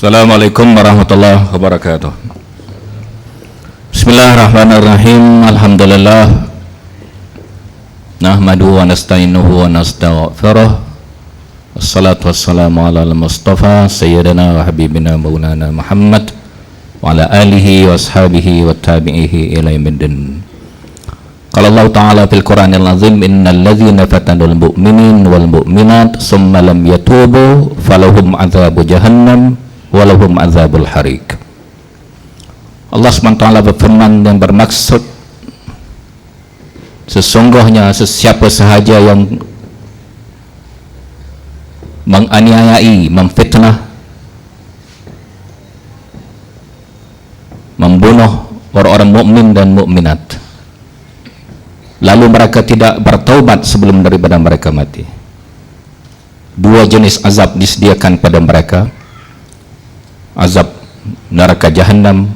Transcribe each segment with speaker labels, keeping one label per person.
Speaker 1: Assalamualaikum warahmatullahi wabarakatuh. Bismillahirrahmanirrahim. Alhamdulillah. Nahmadu wa nasta'inuhu wa nastaghfiruh. Wassalatu wassalamu ala al-Mustafa Sayyidina wa Habibina Maulana Muhammad wa ala alihi wa ashabihi wa tabi'ihi ila yaumiddin. Qala Allah Ta'ala fil Qur'anil Azim, innal ladzina fatanul mu'minin wal mu'minat summa lam yatubu falahum adzabu jahannam walahum azabul harik. Allah SWT berfirman dan bermaksud, sesungguhnya sesiapa sahaja yang menganiayai, memfitnah, membunuh orang-orang mukmin dan mukminat, lalu mereka tidak bertaubat sebelum daripada mereka mati, dua jenis azab disediakan pada mereka: azab neraka jahanam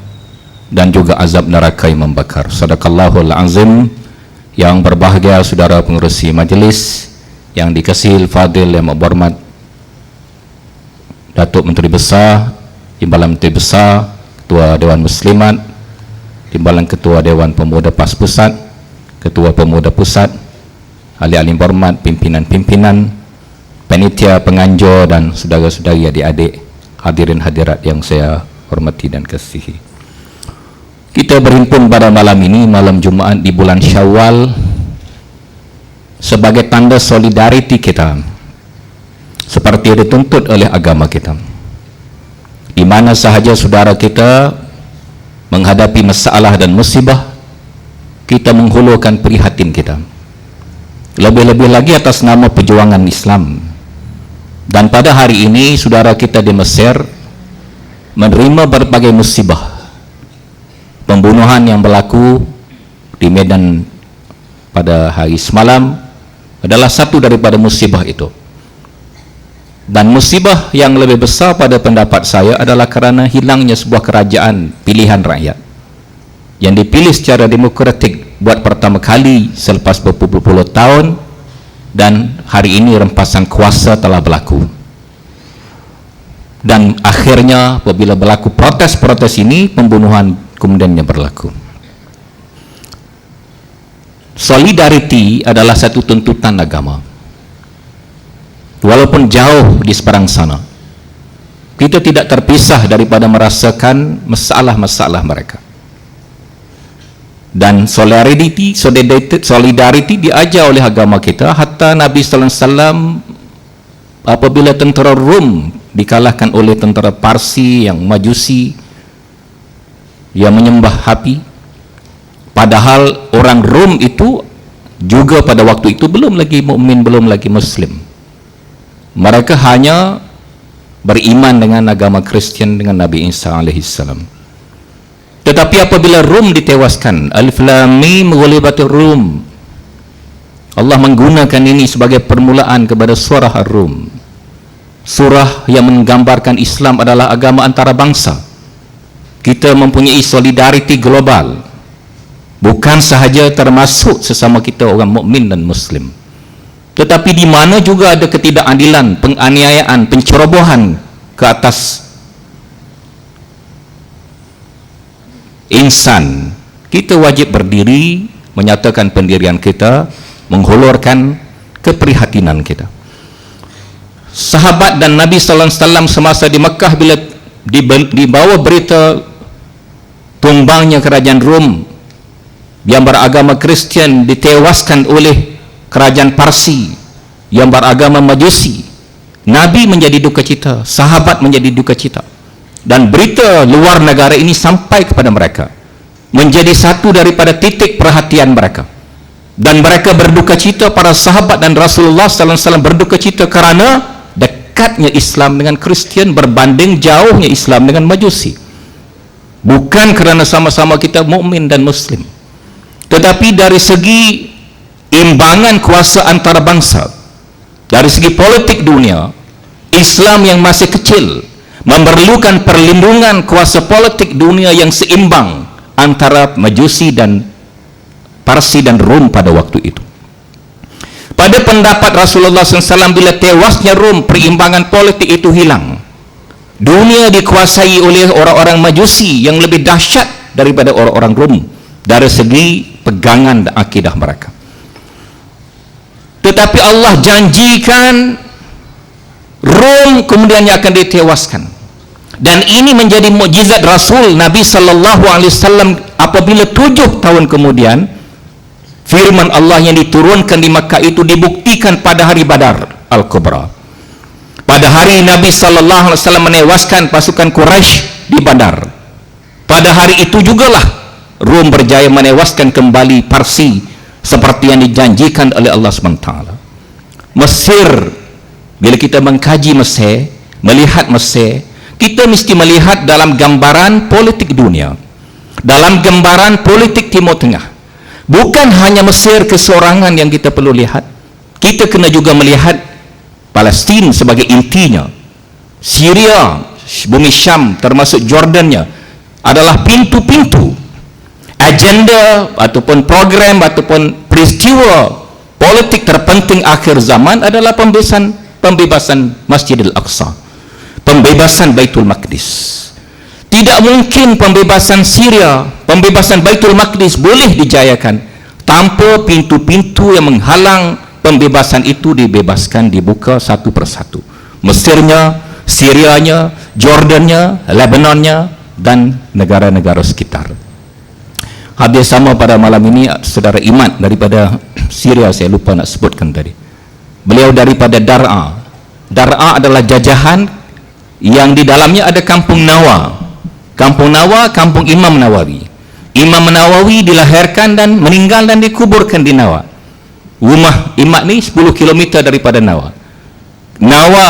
Speaker 1: dan juga azab neraka yang membakar. Sadaqallahul azim. Yang berbahagia saudara pengerusi majelis yang dikasihi fadil yang berhormat Datuk Menteri Besar, Timbalan Menteri Besar, Ketua Dewan Muslimat, Timbalan Ketua Dewan Pemuda PAS Pusat, Ketua Pemuda Pusat, ahli-ahli berhormat, pimpinan-pimpinan, panitia, penganjur dan saudara-saudari adik-adik, hadirin hadirat yang saya hormati dan kasihi. Kita berhimpun pada malam ini, malam Jumaat di bulan Syawal, sebagai tanda solidariti kita seperti yang dituntut oleh agama kita, di mana sahaja saudara kita menghadapi masalah dan musibah, kita menghulurkan prihatin kita, lebih-lebih lagi atas nama perjuangan Islam. Dan pada hari ini saudara kita di Mesir menerima berbagai musibah. Pembunuhan yang berlaku di Medan pada hari semalam adalah satu daripada musibah itu. Dan musibah yang lebih besar pada pendapat saya adalah kerana hilangnya sebuah kerajaan pilihan rakyat yang dipilih secara demokratik buat pertama kali selepas berpuluh-puluh tahun, dan hari ini rempasan kuasa telah berlaku. Dan akhirnya apabila berlaku protes-protes ini, pembunuhan kemudiannya berlaku. Solidariti adalah satu tuntutan agama. Walaupun jauh di seberang sana, kita tidak terpisah daripada merasakan masalah-masalah mereka. Dan solidariti diajar oleh agama kita. Hatta Nabi sallallahu alaihi wasallam apabila tentera Rom dikalahkan oleh tentera Parsi yang Majusi yang menyembah api, padahal orang Rom itu juga pada waktu itu belum lagi mukmin, belum lagi muslim. Mereka hanya beriman dengan agama Kristian, dengan Nabi Isa alaihi salam. Tetapi apabila Rum ditewaskan, Alif Lam Mim ghulibatir Rum, Allah menggunakan ini sebagai permulaan kepada surah Ar-Rum, surah yang menggambarkan Islam adalah agama antara bangsa. Kita mempunyai solidariti global, bukan sahaja termasuk sesama kita orang mukmin dan muslim, tetapi di mana juga ada ketidakadilan, penganiayaan, pencerobohan ke atas insan, kita wajib berdiri, menyatakan pendirian kita, menghulurkan keprihatinan kita. Sahabat dan Nabi sallallahu alaihi wasallam semasa di Mekah bila dibawa berita tumbangnya kerajaan Rom yang beragama Kristian ditewaskan oleh kerajaan Parsi yang beragama Majusi, Nabi menjadi duka cita, sahabat menjadi duka cita. Dan berita luar negara ini sampai kepada mereka, menjadi satu daripada titik perhatian mereka. Dan mereka berduka cita, para sahabat dan Rasulullah sallallahu alaihi wasallam berduka cita kerana dekatnya Islam dengan Kristian berbanding jauhnya Islam dengan Majusi. Bukan kerana sama-sama kita mukmin dan muslim, tetapi dari segi imbangan kuasa antara bangsa, dari segi politik dunia, Islam yang masih kecil memerlukan perlindungan kuasa politik dunia yang seimbang antara Majusi dan Parsi dan Rom pada waktu itu. Pada pendapat Rasulullah SAW, bila tewasnya Rom, perimbangan politik itu hilang. Dunia dikuasai oleh orang-orang Majusi yang lebih dahsyat daripada orang-orang Rom dari segi pegangan dan akidah mereka. Tetapi Allah janjikan Rom kemudiannya akan ditewaskan. Dan ini menjadi mukjizat Rasul Nabi sallallahu alaihi wasallam apabila 7 tahun kemudian firman Allah yang diturunkan di Makkah itu dibuktikan pada hari Badar Al-Kubra. Pada hari Nabi sallallahu alaihi wasallam menewaskan pasukan Quraisy di Badar. Pada hari itu jugalah Rom berjaya menewaskan kembali Parsi seperti yang dijanjikan oleh Allah SWT. Mesir, bila kita mengkaji Mesir, melihat Mesir, kita mesti melihat dalam gambaran politik dunia, dalam gambaran politik Timur Tengah. Bukan hanya Mesir keseorangan yang kita perlu lihat, kita kena juga melihat Palestin sebagai intinya. Syria, bumi Syam termasuk Jordannya adalah pintu-pintu agenda ataupun program ataupun peristiwa politik terpenting akhir zaman adalah pembebasan Masjidil Aqsa, pembebasan Baitul Maqdis. Tidak mungkin pembebasan Syria, pembebasan Baitul Maqdis boleh dijayakan tanpa pintu-pintu yang menghalang pembebasan itu dibebaskan, dibuka satu persatu. Mesirnya, Syrianya, Jordannya, Lebanonnya, dan negara-negara sekitar. Hadir sama pada malam ini saudara Imad daripada Syria, saya lupa nak sebutkan tadi. Beliau daripada Dar'a. Dar'a adalah jajahan yang di dalamnya ada kampung Nawa. Kampung Nawa, kampung Imam Nawawi. Imam Nawawi dilahirkan dan meninggal dan dikuburkan di Nawa. Rumah Imad ni 10 km daripada Nawa. Nawa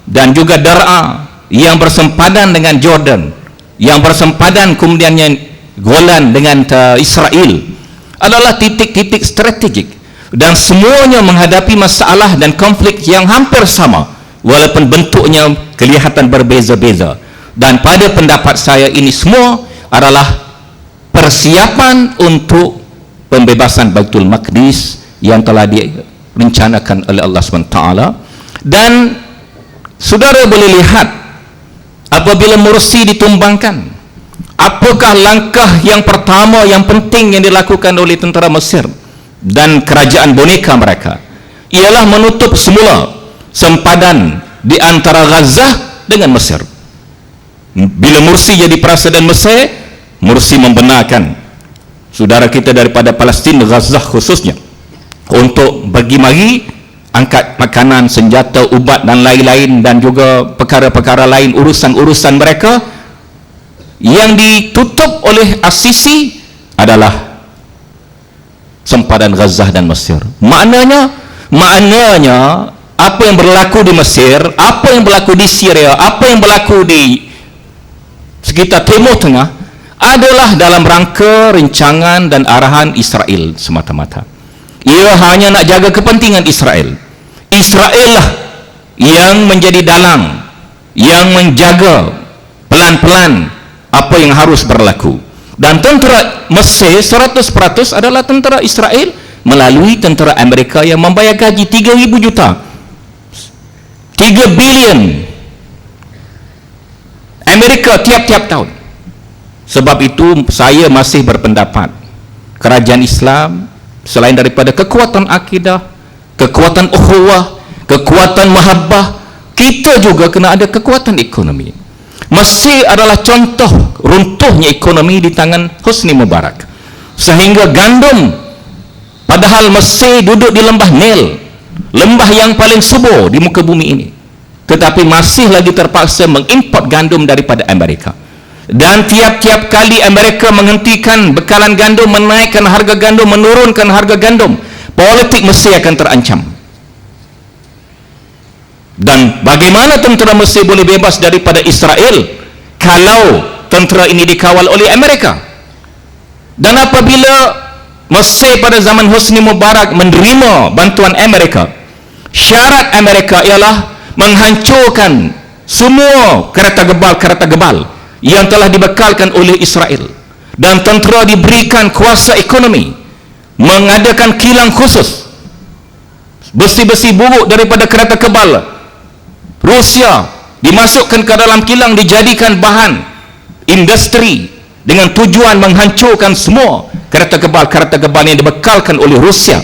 Speaker 1: dan juga Dar'a yang bersempadan dengan Jordan, yang bersempadan kemudiannya Golan dengan Israel, adalah titik-titik strategik dan semuanya menghadapi masalah dan konflik yang hampir sama walaupun bentuknya kelihatan berbeza-beza. Dan pada pendapat saya ini semua adalah persiapan untuk pembebasan Baitul Maqdis yang telah direncanakan oleh Allah SWT. Dan saudara boleh lihat apabila Mursi ditumbangkan, apakah langkah yang pertama yang penting yang dilakukan oleh tentera Mesir dan kerajaan boneka mereka? Ialah menutup semula sempadan di antara Gaza dengan Mesir. Bila Mursi jadi presiden Mesir, Mursi membenarkan saudara kita daripada Palestin, Gaza khususnya, untuk bagi-bagi angkat makanan, senjata, ubat dan lain-lain, dan juga perkara-perkara lain, urusan-urusan mereka. Yang ditutup oleh As-Sisi adalah sempadan Gaza dan Mesir. Maknanya apa yang berlaku di Mesir, apa yang berlaku di Syria, apa yang berlaku di sekitar Timur Tengah adalah dalam rangka rencangan dan arahan Israel semata-mata. Ia hanya nak jaga kepentingan Israel. Israel lah yang menjadi dalang, yang menjaga pelan-pelan apa yang harus berlaku. Dan tentera Mesir 100% adalah tentera Israel melalui tentera Amerika yang membayar gaji 3,000 juta, 3 bilion Amerika tiap-tiap tahun. Sebab itu saya masih berpendapat kerajaan Islam selain daripada kekuatan akidah, kekuatan ukhuwah, kekuatan mahabbah, kita juga kena ada kekuatan ekonomi. Mesir adalah contoh runtuhnya ekonomi di tangan Hosni Mubarak, sehingga gandum, padahal Mesir duduk di lembah Nil, lembah yang paling subur di muka bumi ini, tetapi masih lagi terpaksa mengimport gandum daripada Amerika. Dan tiap-tiap kali Amerika menghentikan bekalan gandum, menaikkan harga gandum, menurunkan harga gandum, politik Mesir akan terancam. Dan bagaimana tentera Mesir boleh bebas daripada Israel kalau tentera ini dikawal oleh Amerika? Dan apabila Mesir pada zaman Hosni Mubarak menerima bantuan Amerika, syarat Amerika ialah menghancurkan semua kereta gebal yang telah dibekalkan oleh Israel, dan tentera diberikan kuasa ekonomi, mengadakan kilang khusus, besi-besi buruk daripada kereta kebal Rusia dimasukkan ke dalam kilang, dijadikan bahan industri dengan tujuan menghancurkan semua kereta gebal yang dibekalkan oleh Rusia,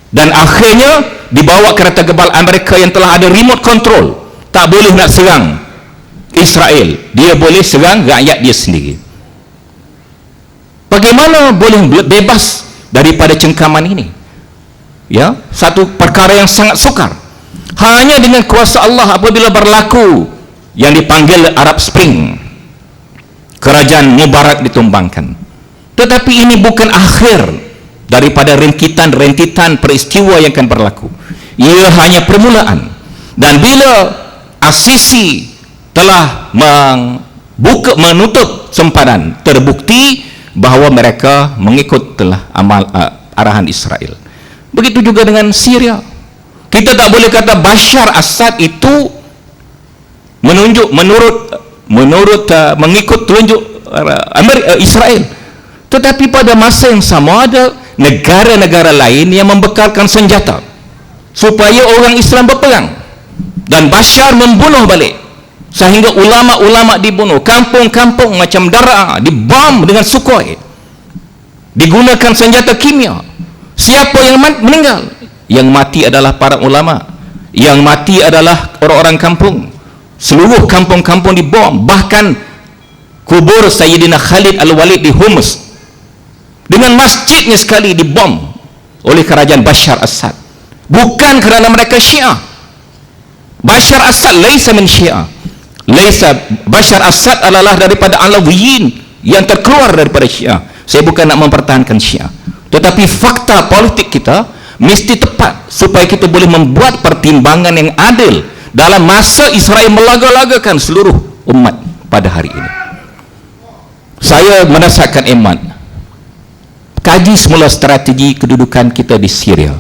Speaker 1: dan akhirnya dibawa kereta gebal Amerika yang telah ada remote control, tak boleh nak serang Israel, dia boleh serang rakyat dia sendiri. Bagaimana boleh bebas daripada cengkaman ini? Ya, satu perkara yang sangat sukar. Hanya dengan kuasa Allah apabila berlaku yang dipanggil Arab Spring, kerajaan Mubarak ditumbangkan. Tetapi ini bukan akhir daripada rentitan peristiwa yang akan berlaku. Ia hanya permulaan. Dan bila As-Sisi telah menutup sempadan, terbukti bahawa mereka mengikut telah arahan Israel. Begitu juga dengan Syria. Kita tak boleh kata Bashar Assad itu mengikut telunjuk Israel. Tetapi pada masa yang sama ada negara-negara lain yang membekalkan senjata supaya orang Islam berperang, dan Bashar membunuh balik sehingga ulama-ulama dibunuh, kampung-kampung macam Daraa dibom dengan Sukhoi, digunakan senjata kimia. Siapa yang meninggal? Yang mati adalah para ulama, yang mati adalah orang-orang kampung. Seluruh kampung-kampung dibom, bahkan kubur Sayyidina Khalid Al-Walid di Homs dengan masjidnya sekali dibom oleh kerajaan Bashar Assad. Bukan kerana mereka Syiah. Bashar Assad laisa min Syiah. Bashar Assad adalah daripada Alawiyin yang terkeluar daripada Syiah. Saya bukan nak mempertahankan Syiah, tetapi fakta politik kita mesti tepat supaya kita boleh membuat pertimbangan yang adil dalam masa Israel melaga-lagakan seluruh umat pada hari ini. Saya mendasarkan iman, kaji semula strategi kedudukan kita di Syria,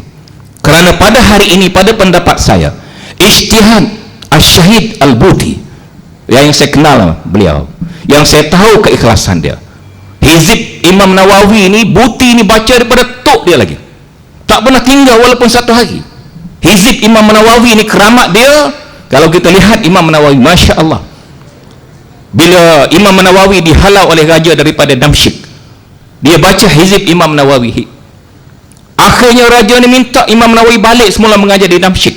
Speaker 1: kerana pada hari ini, pada pendapat saya, ijtihad Al-Syahid Al-Buti yang saya kenal beliau, yang saya tahu keikhlasan dia, hizib Imam Nawawi ini, Buti ini baca daripada tok dia lagi, tak pernah tinggal walaupun satu hari. Hizib Imam Nawawi ini, keramat dia, kalau kita lihat Imam Nawawi, Masya Allah, bila Imam Nawawi dihalau oleh raja daripada Damsyik, dia baca hizib Imam Nawawi. Akhirnya raja ni minta Imam Nawawi balik semula mengajar di Damsyik.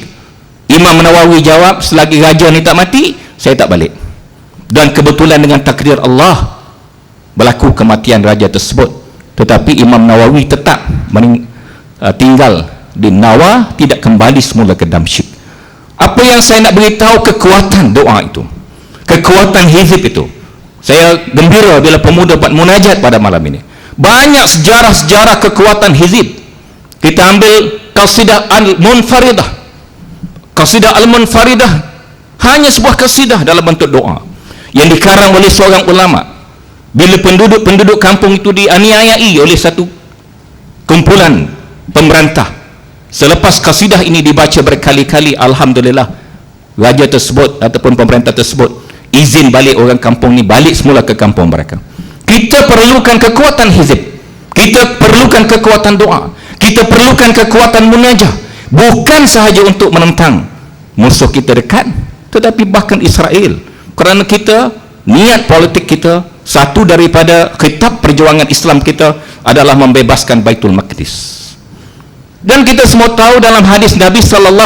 Speaker 1: Imam Nawawi jawab, selagi raja ni tak mati, saya tak balik. Dan kebetulan dengan takdir Allah berlaku kematian raja tersebut, tetapi Imam Nawawi tetap tinggal di Nawa, tidak kembali semula ke Damsyik. Apa yang saya nak beritahu, kekuatan doa itu, kekuatan hizib itu. Saya gembira bila pemuda buat munajat pada malam ini. Banyak sejarah-sejarah kekuatan hizib. Kita ambil Qasidah Al-Munfaridah. Qasidah Al-Munfaridah hanya sebuah qasidah dalam bentuk doa yang dikarang oleh seorang ulama. Bila penduduk kampung itu dianiayai oleh satu kumpulan pemberantah, selepas qasidah ini dibaca berkali-kali, alhamdulillah, raja tersebut ataupun pemerintah tersebut izin balik orang kampung ni balik semula ke kampung mereka. Kita perlukan kekuatan hizib, kita perlukan kekuatan doa, kita perlukan kekuatan munajah, bukan sahaja untuk menentang musuh kita dekat, tetapi bahkan Israel. Kerana kita, niat politik kita, satu daripada kitab perjuangan Islam kita adalah membebaskan Baitul Maqdis. Dan kita semua tahu dalam hadis Nabi SAW,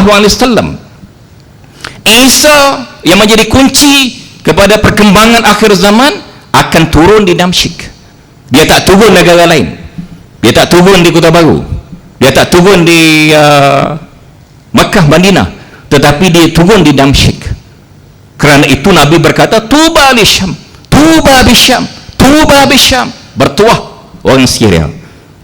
Speaker 1: Isa yang menjadi kunci kepada perkembangan akhir zaman akan turun di Damsyik. Dia tak turun negara lain, dia tak turun di Kota Baru, dia tak turun di Makkah, Madinah, tetapi dia turun di Damsyik. Kerana itu Nabi berkata, Tuba Bisham, Tuba Bisham, Tuba Bisham, bertuah orang Syria.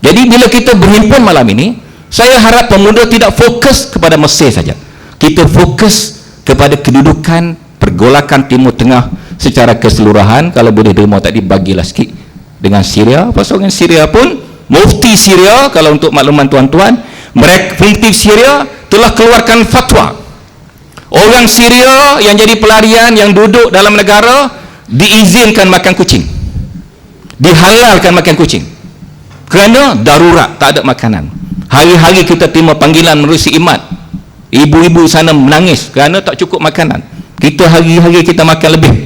Speaker 1: Jadi bila kita berhimpun malam ini, saya harap pemuda tidak fokus kepada Mesir saja. Kita fokus kepada kedudukan pergolakan Timur Tengah secara keseluruhan. Kalau boleh derma tadi bagilah sikit dengan Syria. Pasal orang Syria pun, mufti Syria, kalau untuk makluman tuan-tuan, mereka mufti Syria telah keluarkan fatwa, orang Syria yang jadi pelarian, yang duduk dalam negara, diizinkan makan kucing, dihalalkan makan kucing, kerana darurat, tak ada makanan. Hari-hari kita terima panggilan menerusi imat, ibu-ibu sana menangis kerana tak cukup makanan. Kita hari-hari kita makan lebih.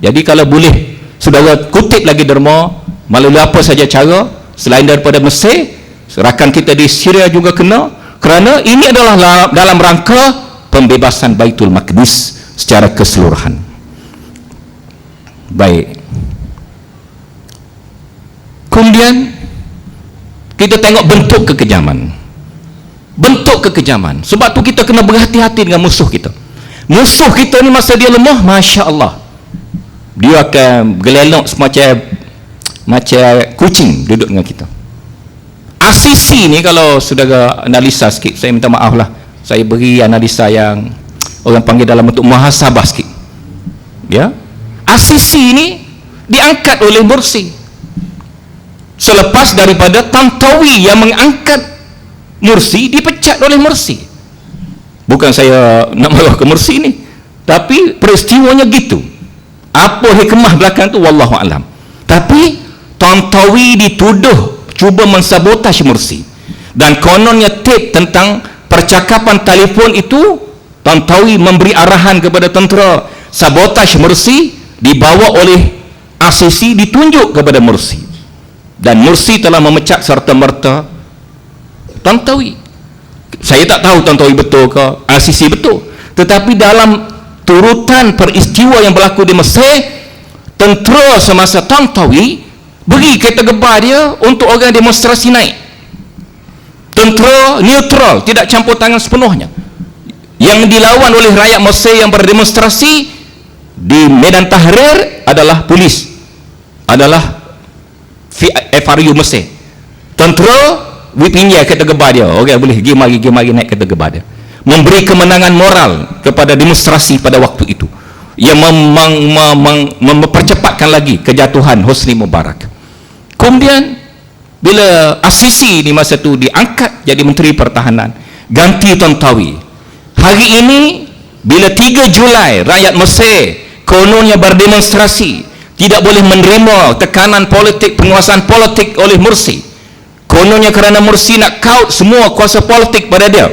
Speaker 1: Jadi kalau boleh saudara kutip lagi derma melalui apa saja cara selain daripada Mesir, rakan kita di Syria juga kena, kerana ini adalah dalam rangka pembebasan Baitul Maqdis secara keseluruhan. Baik. Kemudian kita tengok bentuk kekejaman. Bentuk kekejaman. Sebab tu kita kena berhati-hati dengan musuh kita. Musuh kita ni masa dia lemah, Masya Allah, dia akan gelelok macam kucing duduk dengan kita. Asisi ni kalau saudara analisa sikit, saya minta maaf lah, saya beri analisa yang orang panggil dalam bentuk muhasabah sikit, ya. Asisi ni diangkat oleh Mursi selepas daripada Tantawi yang mengangkat Mursi dipecat oleh Mursi. Bukan saya nak marah ke Mursi ni, tapi peristiwanya gitu. Apa hikmah belakang tu wallahu alam. Tapi Tantawi dituduh cuba mensabotaj Mursi, dan kononnya tape tentang percakapan telefon itu Tantawi memberi arahan kepada tentera sabotaj Mursi, dibawa oleh ACC, ditunjuk kepada Mursi, dan Mursi telah memecat serta merta Tantawi. Saya tak tahu Tantawi betul ke ACC betul, tetapi dalam turutan peristiwa yang berlaku di Mesir, tentera semasa Tantawi beri kereta gebar dia untuk orang demonstrasi naik. Tentera neutral, tidak campur tangan sepenuhnya. Yang dilawan oleh rakyat Mesir yang berdemonstrasi di Medan Tahrir adalah polis, adalah FRU Mesir. Tentera pinjam kereta gebar dia, orang boleh pergi mari naik kereta gebar dia, memberi kemenangan moral kepada demonstrasi pada waktu itu, yang mempercepatkan lagi kejatuhan Hosni Mubarak. Kemudian bila Asisi ni masa tu diangkat jadi Menteri Pertahanan, ganti Tantawi. Hari ini bila 3 Julai rakyat Mesir kononnya berdemonstrasi, tidak boleh menerima tekanan politik, penguasaan politik oleh Mursi. Kononnya kerana Mursi nak kaut semua kuasa politik pada dia.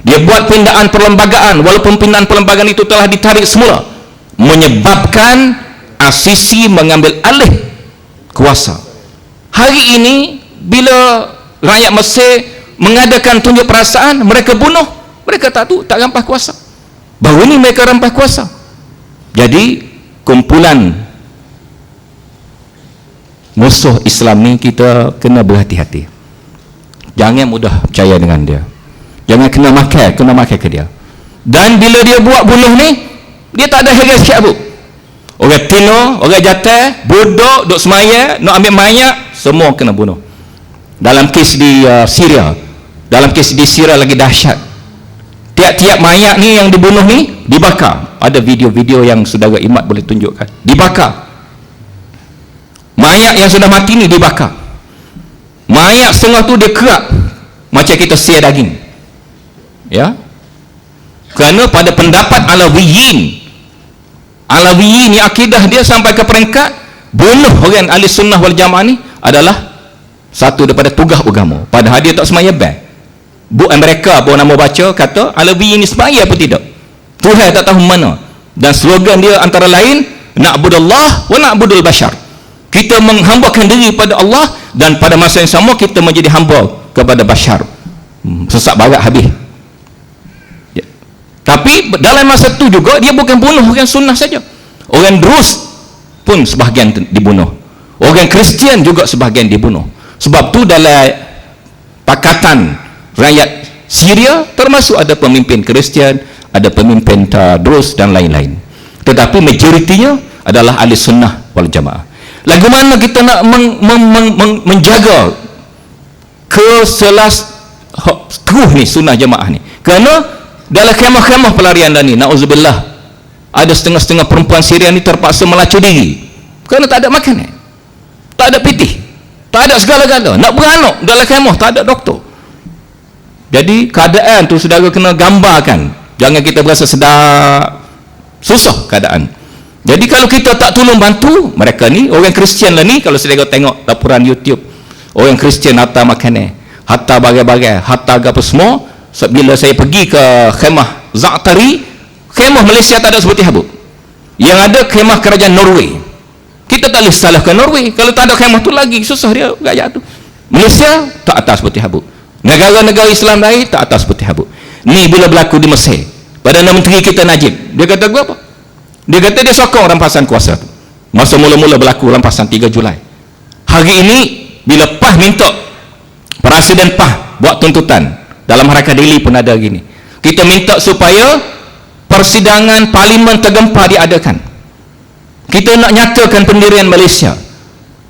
Speaker 1: Dia buat pindaan perlembagaan, walaupun pindaan perlembagaan itu telah ditarik semula, menyebabkan Asisi mengambil alih kuasa. Hari ini bila rakyat Mesir mengadakan tunjuk perasaan, mereka bunuh, mereka tak rampas kuasa. Baru ini mereka rampas kuasa. Jadi kumpulan musuh Islam ni kita kena berhati-hati, jangan mudah percaya dengan dia, jangan kena makai ke dia. Dan bila dia buat bunuh ni, dia tak ada harga siap bu. Orang Tino, orang Jatah, bodoh, duk semaya, nak ambil mayat, semua kena bunuh. Dalam kes di Syria, lagi dahsyat. Tiap-tiap mayat ni yang dibunuh ni dibakar. Ada video-video yang saudara Imat boleh tunjukkan, dibakar. Mayat yang sudah mati ni dibakar. Mayat setengah tu dia kerak macam kita sia daging, ya. Kerana pada pendapat Alawiyin ni akidah dia sampai ke peringkat bunuh orang ahli sunnah wal jamaah ni adalah satu daripada tugas agama, padahal dia tak semaya bang. Bukan mereka pun nama baca kata Alawiyin ni semaya apa tidak, Tuhan tak tahu mana. Dan slogan dia antara lain na'budullah wa na'budul bashar, kita menghambakan diri pada Allah dan pada masa yang sama kita menjadi hamba kepada bashar. Sesak barat habis. Ya. Tapi dalam masa itu juga dia bukan bunuh orang sunnah saja, orang Drus pun sebahagian dibunuh, orang Kristian juga sebahagian dibunuh. Sebab tu dalam pakatan rakyat Syria termasuk ada pemimpin Kristian, ada pemimpin Drus dan lain-lain, tetapi majoritinya adalah ahli sunnah wal jamaah. Lagu mana kita nak menjaga terus ni sunnah jamaah ni? Kerana dalam khemah-khemah pelarian dan ni, na'udzubillah, ada setengah-setengah perempuan Syria ni terpaksa melacur diri kerana tak ada makan, tak ada pitih, tak ada segala-gala, nak beranak dalam khemah tak ada doktor. Jadi keadaan tu saudara kena gambarkan, jangan kita berasa sedap, susah keadaan. Jadi kalau kita tak tolong bantu mereka ni, orang Kristian lah ni, kalau saudara tengok laporan YouTube, orang Kristian hantar makanan, hantar bagai-bagai, hantar apa semua. Bila saya pergi ke khemah Za'atari, Khemah Malaysia tak ada seperti habuk. Yang ada khemah kerajaan Norway. Kita tak boleh salahkan Norway. Kalau tak ada khemah tu lagi susah dia gaya tu. Malaysia tak atas seperti habuk. Negara-negara Islam lain tak atas seperti habuk. Ni bila berlaku di Mesir, Perdana Menteri kita Najib, dia kata apa? Dia kata dia sokong rampasan kuasa tu. Masa mula-mula berlaku rampasan 3 Julai. Hari ini bila PAH minta, Presiden PAH buat tuntutan, dalam Harakat Daily pun ada gini, kita minta supaya persidangan parlimen tergempar diadakan. Kita nak nyatakan pendirian Malaysia.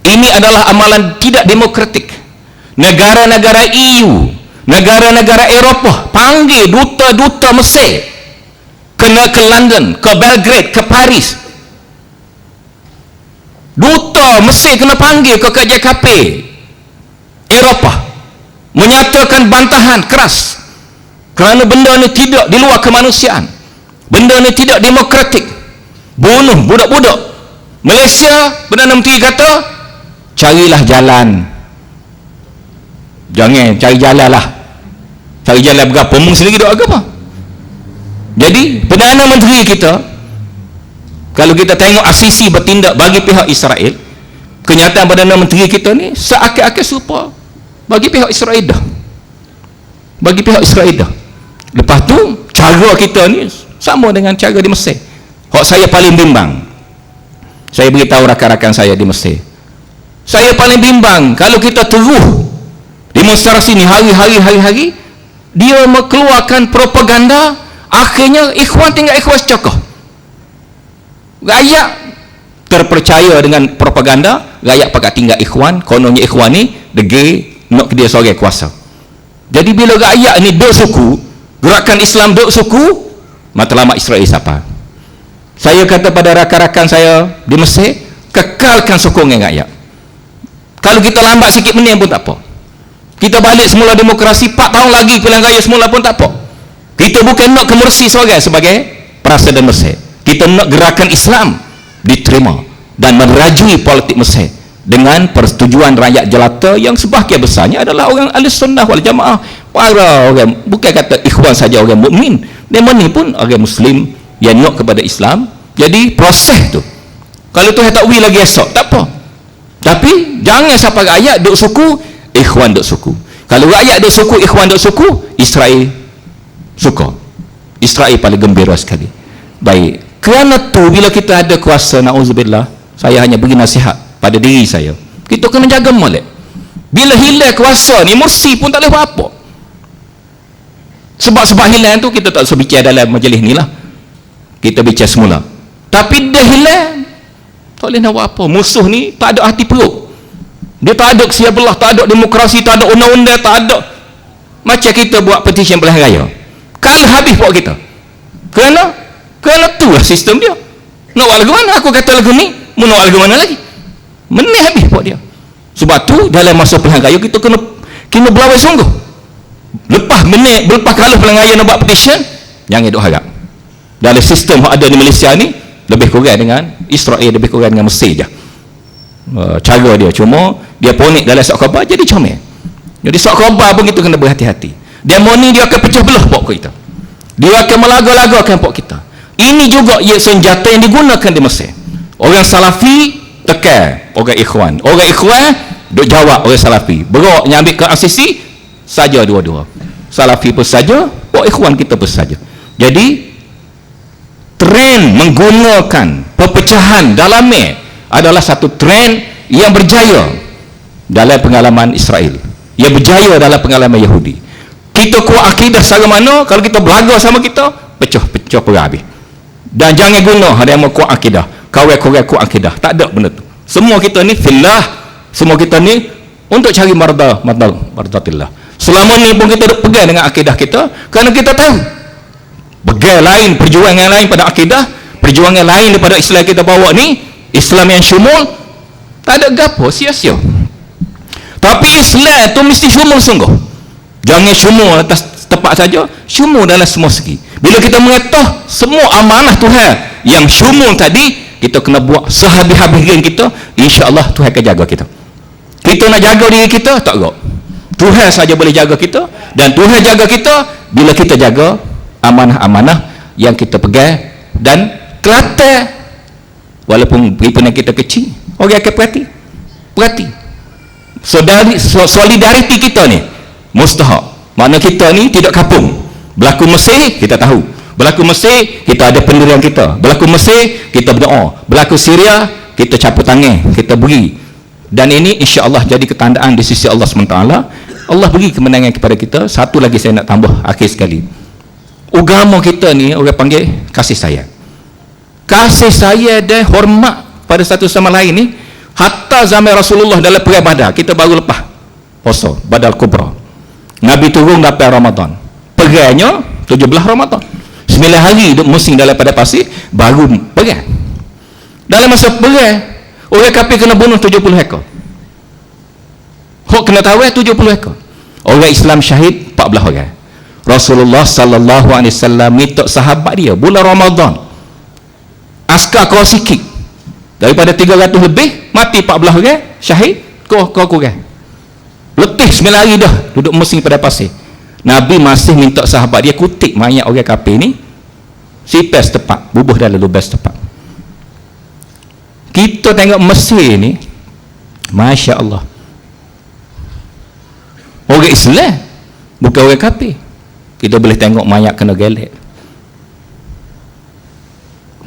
Speaker 1: Ini adalah amalan tidak demokratik. Negara-negara EU, negara-negara Eropah panggil duta-duta Mesir kena ke London, ke Belgrade, ke Paris. Duta Mesir kena panggil ke KJKP Eropah menyatakan bantahan keras kerana benda ni tidak di luar kemanusiaan, benda ni tidak demokratik, bunuh budak-budak. Malaysia, Perdana Menteri kata carilah jalan, jangan cari jalan lah, cari jalan berapa mung sendiri duk agama. Jadi Perdana Menteri kita, kalau kita tengok Asisi bertindak bagi pihak Israel, kenyataan Perdana Menteri kita ni seakan-akan serupa bagi pihak Israel dah, bagi pihak Israel dah. Lepas tu cara kita ni sama dengan cara di Mesir. Hak saya paling bimbang, saya beritahu rakan-rakan saya di Mesir, saya paling bimbang kalau kita terus demonstrasi ni hari-hari, dia mengeluarkan propaganda, akhirnya ikhwan tinggal ikhwan secokoh. Rakyat terpercaya dengan propaganda, rakyat pakat tinggal ikhwan, kononnya ikhwan ni degil nak dia seorang kuasa. Jadi bila rakyat ni duk suku, gerakan Islam duk suku, matlamat Israel siapa? Saya kata pada rakan-rakan saya di Mesir, kekalkan sokongan rakyat. Kalau kita lambat sikit menit pun tak apa, kita balik semula demokrasi 4 tahun lagi pilihan raya semula pun tak apa. Kita bukan nak ke Morsi seorang sebagai Presiden Mesir, kita nak gerakan Islam diterima dan merajui politik Mesir dengan persetujuan rakyat jelata yang sebahagian besarnya adalah orang ahli sunnah wal jamaah, para orang, bukan kata ikhwan saja orang mukmin, dan mana pun orang muslim yang nak kepada Islam. Jadi proses tu kalau tu tak wi lagi esok tak apa, tapi jangan sampai rakyat duk suku, ikhwan duk suku. Kalau rakyat duk suku, ikhwan duk suku, Israel suka, Israel paling gembira sekali. Baik, kerana tu bila kita ada kuasa, na'udzubillah, saya hanya beri nasihat pada diri saya, kita kena jaga molek. Bila hilang kuasa ni, Morsi pun tak boleh buat apa. Sebab hilang tu kita tak usah bicara dalam majlis ni lah, kita bicara semula. Tapi dia hilang, tak boleh nak buat apa. Musuh ni tak ada hati perut, dia tak ada kesia belah, tak ada demokrasi, tak ada undang-undang, tak ada. Macam kita buat petition pilihan raya, kalau habis buat kita, kerana tu lah sistem dia. Nak buat lagu mana? Aku kata lagu ni, mau nak buat lagu mana lagi? Menit habis buat dia. Sebab tu dalam masa pilihan raya kita kena berlawan sungguh. Lepas kalau pilihan raya nak buat petition, jangan duk harap. Dalam sistem yang ada di Malaysia ni, lebih kurang dengan Israel, lebih kurang dengan Mesir je cara dia. Cuma dia ponik dalam surat khabar jadi comel. Jadi surat khabar pun kita kena berhati-hati. Dia ni dia akan pecah belah pok kita, dia akan melaga-lagakan pok kita. Ini juga ia senjata yang digunakan di Mesir. Orang Salafi tekan orang ikhwan duk jawab orang Salafi, berok nyambil ke Asisi saja, dua-dua Salafi pun saja, pok ikhwan kita pun saja. Jadi trend menggunakan perpecahan dalamnya adalah satu trend yang berjaya dalam pengalaman Israel, yang berjaya dalam pengalaman Yahudi. Kita kuat akidah secara mana, kalau kita belaga sama kita, pecah perang habis. Dan jangan guna ada yang kuat akidah, kawan-kawan kuat akidah, tak ada benda tu. Semua kita ni fillah, semua kita ni untuk cari mardatillah. Selama ni pun kita pegang dengan akidah kita, kerana kita tahu pegang lain, perjuangan lain pada akidah, perjuangan lain daripada Islam kita bawa ni, Islam yang syumul, tak ada gapo sia-sia. Tapi Islam tu mesti syumul sungguh. Jangan syumul atas tepat saja, syumul dalam semua segi. Bila kita mengetahui semua amanah Tuhan yang syumul tadi, kita kena buat sehabis-habis kita, insya-Allah Tuhan akan jaga kita. Kita nak jaga diri kita, tak gak. Tuhan saja boleh jaga kita, dan Tuhan jaga kita bila kita jaga amanah-amanah yang kita pegang. Dan Kelantan, walaupun perhimpunan kita kecil, orang akan perhati solidariti kita ni mustahak. Makna kita ni tidak kapung. Berlaku Mesir kita tahu, berlaku Mesir kita ada pendirian kita, berlaku Mesir kita berdoa, berlaku Syria kita caput tangan, kita beri. Dan ini insya-Allah jadi ketandaan di sisi Allah SWT. Allah beri kemenangan kepada kita. Satu lagi saya nak tambah akhir sekali, agama kita ni orang panggil kasih sayang. Kasih sayang dan hormat pada satu sama lain ni, hatta zaman Rasulullah dalam perang Badar, kita baru lepas puasa Badar Kubra, Nabi turun dapat Ramadan, perangnya 17 Ramadan, 9 hari duduk musim daripada pasir, baru perang. Dalam masa perang, orang kafir kena bunuh 70 ekor, hok kena tawar 70 ekor, orang Islam syahid 14 orang. Rasulullah sallallahu alaihi wasallam minta sahabat dia bulan Ramadan, askar kau sikit daripada 300 lebih, mati 14 orang, syahid kau kurang, letih 9 hari dah duduk musim pada pasir. Nabi masih minta sahabat dia kutip mayat orang kafir ni, sipas tepat, bubuh dalam lubang tepat. Kita tengok Mesir ni, Masya Allah, orang Islam bukan orang kafir, kita boleh tengok mayat kena gelek.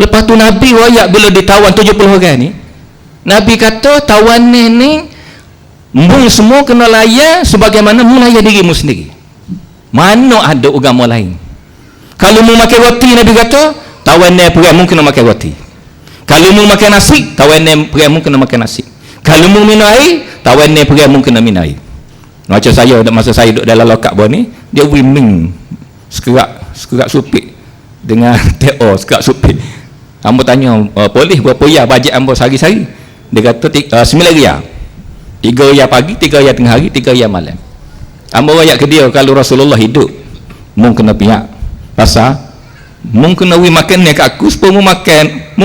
Speaker 1: Lepas tu Nabi wayak bila ditawan 70 orang ni, Nabi kata tawanan ni mung semua kena layan sebagaimana mu layan dirimu sendiri. Mana ada agama lain. Kalau mu makan roti, Nabi kata tawanan perang mu kena makan roti. Kalau mu makan nasi, tawanan perang mu kena makan nasi. Kalau mu minum air, tawanan perang mu kena minum air. Macam saya masa saya duduk dalam lokap bawah ni, dia wiming sekerak supik dengan TO sekerak supik. Hamba tanya, polis berapa ya bajet hamba sehari-hari? Dia kata 9 riyal. 3 riyal pagi, 3 riyal tengah hari, 3 riyal malam. Hamba rakyat ke dia, kalau Rasulullah hidup, mung kena pihak pasal mung kena makan ni kat aku, supaya mu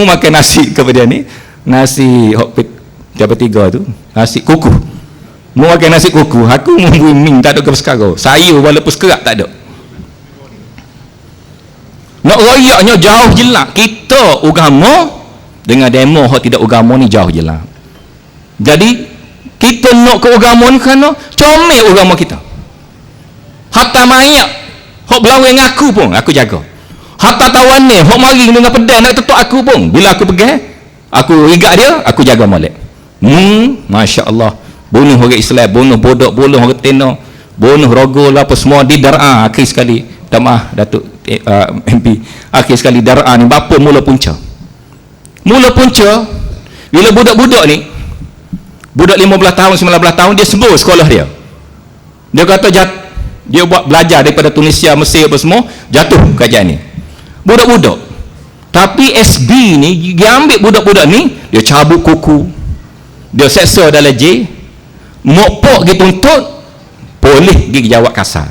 Speaker 1: makan nasi kepada ni, nasi hok dapat 3 tu, nasi kuku. Mu makan nasi kuku, aku mu ming tak ada ke sekarang. Sayur walaupun sekerak tak ada. Nak royaknya jauh jelak. Kita agama dengan demo hak tidak agama ni jauh jelak. Jadi kita nak ke agama ni kerana comel agama kita. Hatta mayat hak berlawan dengan aku pun aku jaga. Hatta tawan ni hak mari dengan pedang nak tetuk aku pun, bila aku pegang, aku rigat dia, aku jaga molek. Masya Allah, bunuh orang Islam, bunuh bodoh, bunuh orang tena, bunuh rogol apa semua di darah. Akhir sekali damah Datuk MP, akhir sekali darah ni bapa mula punca bila budak-budak ni, budak 15 tahun 19 tahun, dia sebut sekolah dia kata dia buat belajar daripada Tunisia, Mesir apa semua, jatuh kerajaan ni budak-budak. Tapi SB ni dia ambil budak-budak ni, dia cabut kuku, dia seksa dalam J, mokpok dia tuntut, polis dia jawab kasar.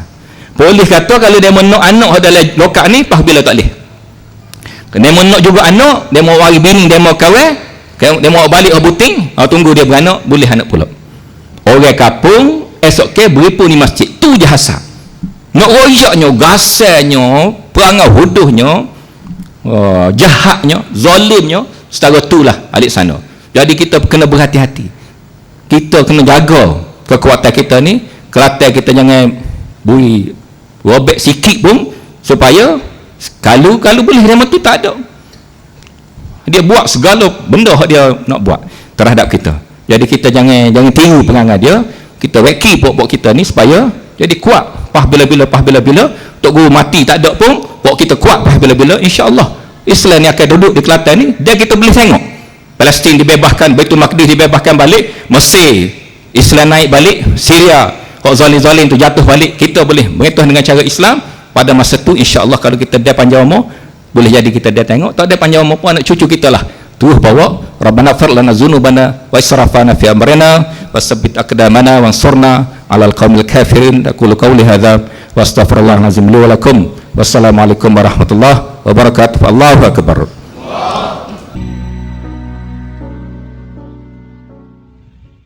Speaker 1: Polis kata kalau dia menok anak dalam lokak ni, pahbila tak boleh. Dia menok juga anak, dia mau wari bini, dia mau kahwin, dia mau balik ke buting, tunggu dia beranak, boleh anak pula. Orang kapung esok ke beripu ni masjid, tu je hasad. Nak royaknya, gasanya, perangai huduhnya, jahatnya, zalimnya, setara itulah alik sana. Jadi kita kena berhati-hati, kita kena jaga kekuatan kita ni. Kelantan kita jangan beri robek sikit pun, supaya kalau boleh dia tu tak ada, dia buat segala benda dia nak buat terhadap kita. Jadi kita jangan tiru perangai dia, kita reki pokok kita ni supaya jadi kuat. Bila-bila tok guru mati tak ada pun pokok kita kuat. Bila-bila insya-Allah Islam ni akan duduk di Kelantan ni, dan kita boleh tengok Palestin dibebaskan, Baitul Maqdis dibebaskan balik, Mesir Islam naik balik, Syria kok zalim-zalim tu jatuh balik. Kita boleh merintah dengan cara Islam pada masa tu insya-Allah. Kalau kita dah panjang umur, boleh jadi kita dah tengok. Tak ada panjang umur pun anak cucu kita lah terus bawa Rabbana fir lana dzunubana wa israfana fi amrina wasabbit aqdamana wansurna 'alal qaumil kafirin. Aqulu qawli hadza wa astaghfirullahal azim li wa lakum. Wassalamualaikum warahmatullahi wabarakatuh. Allahu akbar.